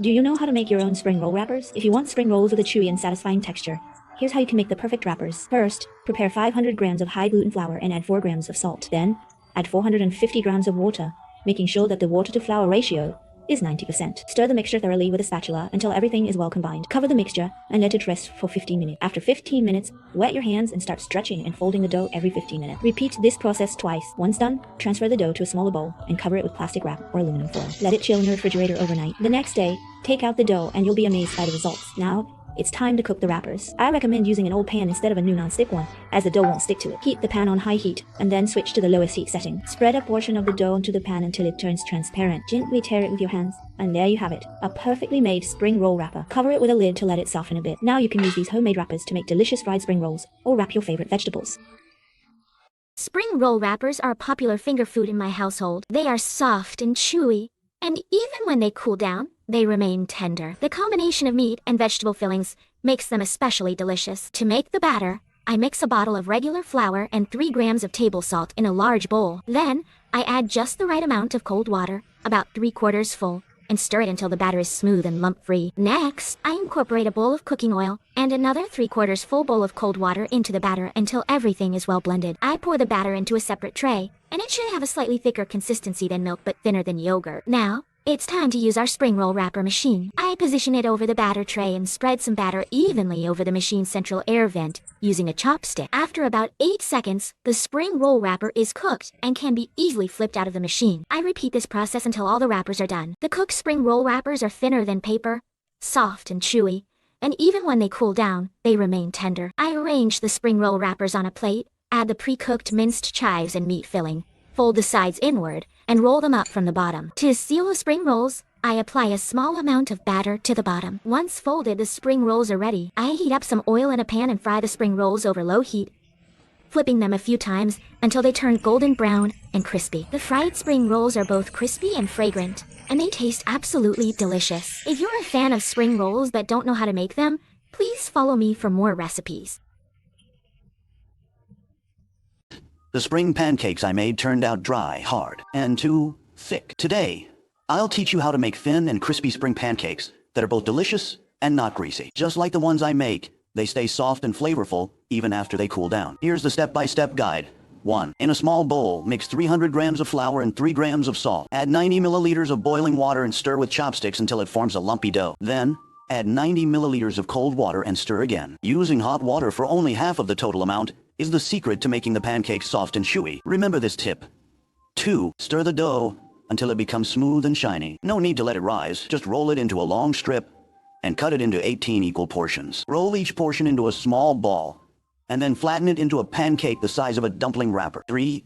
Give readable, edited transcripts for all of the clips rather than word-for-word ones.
Do you know how to make your own spring roll wrappers? If you want spring rolls with a chewy and satisfying texture, here's how you can make the perfect wrappers. First, prepare 500 grams of high gluten flour and add 4 grams of salt. Then, add 450 grams of water, making sure that the water to flour ratio is 90%. Stir the mixture thoroughly with a spatula until everything is well combined. Cover the mixture and let it rest for 15 minutes. After 15 minutes, wet your hands and start stretching and folding the dough every 15 minutes. Repeat this process twice. Once done, transfer the dough to a smaller bowl and cover it with plastic wrap or aluminum foil. Let it chill in the refrigerator overnight. The next day, take out the dough and you'll be amazed by the results. Now, it's time to cook the wrappers. I recommend using an old pan instead of a new non-stick one, as the dough won't stick to it. Heat the pan on high heat, and then switch to the lowest heat setting. Spread a portion of the dough onto the pan until it turns transparent. Gently tear it with your hands, and there you have it, a perfectly made spring roll wrapper. Cover it with a lid to let it soften a bit. Now you can use these homemade wrappers to make delicious fried spring rolls, or wrap your favorite vegetables. Spring roll wrappers are a popular finger food in my household. They are soft and chewy, and even when they cool down, they remain tender. The combination of meat and vegetable fillings makes them especially delicious. To make the batter, I mix a bottle of regular flour and 3 grams of table salt in a large bowl. Then, I add just the right amount of cold water, about 3/4 full, and stir it until the batter is smooth and lump-free. Next, I incorporate a bowl of cooking oil and another 3/4 full bowl of cold water into the batter until everything is well blended. I pour the batter into a separate tray, and it should have a slightly thicker consistency than milk but thinner than yogurt. Now, it's time to use our spring roll wrapper machine. I position it over the batter tray and spread some batter evenly over the machine's central air vent using a chopstick. After about 8 seconds, the spring roll wrapper is cooked and can be easily flipped out of the machine. I repeat this process until all the wrappers are done. The cooked spring roll wrappers are thinner than paper, soft and chewy, and even when they cool down, they remain tender. I arrange the spring roll wrappers on a plate, add the pre-cooked minced chives and meat filling, fold the sides inward, and roll them up from the bottom. To seal the spring rolls, I apply a small amount of batter to the bottom. Once folded, the spring rolls are ready. I heat up some oil in a pan and fry the spring rolls over low heat, flipping them a few times until they turn golden brown and crispy. The fried spring rolls are both crispy and fragrant, and they taste absolutely delicious. If you're a fan of spring rolls but don't know how to make them, please follow me for more recipes. The spring pancakes I made turned out dry, hard, and too thick. Today, I'll teach you how to make thin and crispy spring pancakes that are both delicious and not greasy. Just like the ones I make, they stay soft and flavorful even after they cool down. Here's the step-by-step guide. 1. In a small bowl, mix 300 grams of flour and 3 grams of salt. Add 90 milliliters of boiling water and stir with chopsticks until it forms a lumpy dough. Then, add 90 milliliters of cold water and stir again. Using hot water for only half of the total amount is the secret to making the pancakes soft and chewy. Remember this tip. 2. Stir the dough until it becomes smooth and shiny. No need to let it rise, just roll it into a long strip and cut it into 18 equal portions. Roll each portion into a small ball and then flatten it into a pancake the size of a dumpling wrapper. 3.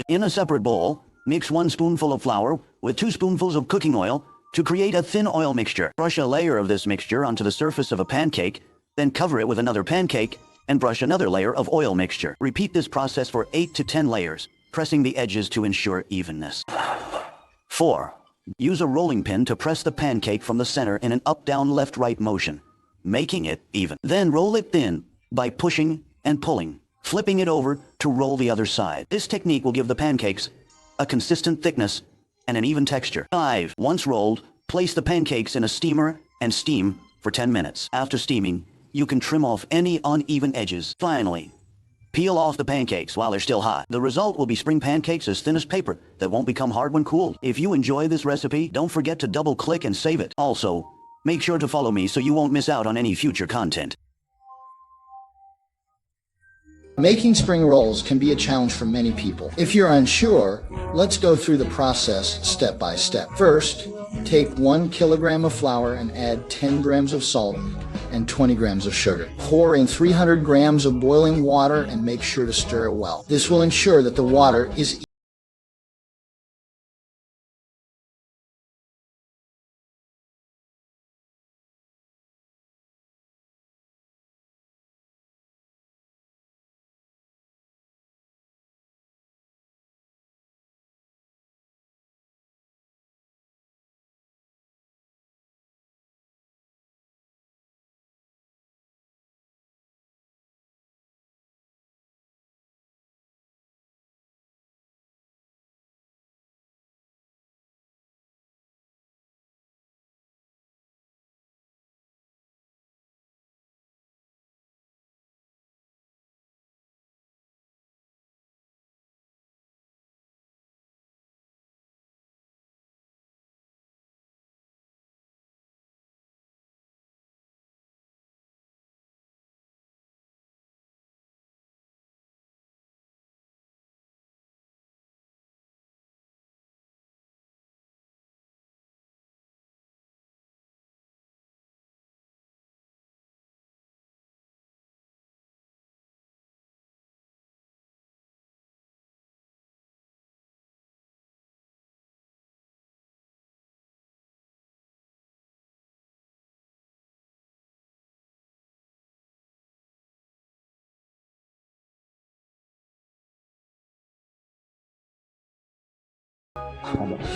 In a separate bowl, mix 1 spoonful of flour with 2 spoonfuls of cooking oil to create a thin oil mixture. Brush a layer of this mixture onto the surface of a pancake, then cover it with another pancake and brush another layer of oil mixture. Repeat this process for 8 to 10 layers, pressing the edges to ensure evenness. 4. Use a rolling pin to press the pancake from the center in an up-down left-right motion, making it even. Then roll it thin by pushing and pulling, flipping it over to roll the other side. This technique will give the pancakes a consistent thickness and an even texture. 5. Once rolled, place the pancakes in a steamer and steam for 10 minutes. After steaming, you can trim off any uneven edges. Finally, peel off the pancakes while they're still hot. The result will be spring pancakes as thin as paper that won't become hard when cooled. If you enjoy this recipe, don't forget to double-click and save it. Also, make sure to follow me so you won't miss out on any future content. Making spring rolls can be a challenge for many people. If you're unsure, let's go through the process step by step. First, take 1 kilogram of flour and add 10 grams of salt and 20 grams of sugar. Pour in 300 grams of boiling water and make sure to stir it well. This will ensure that the water is 好的。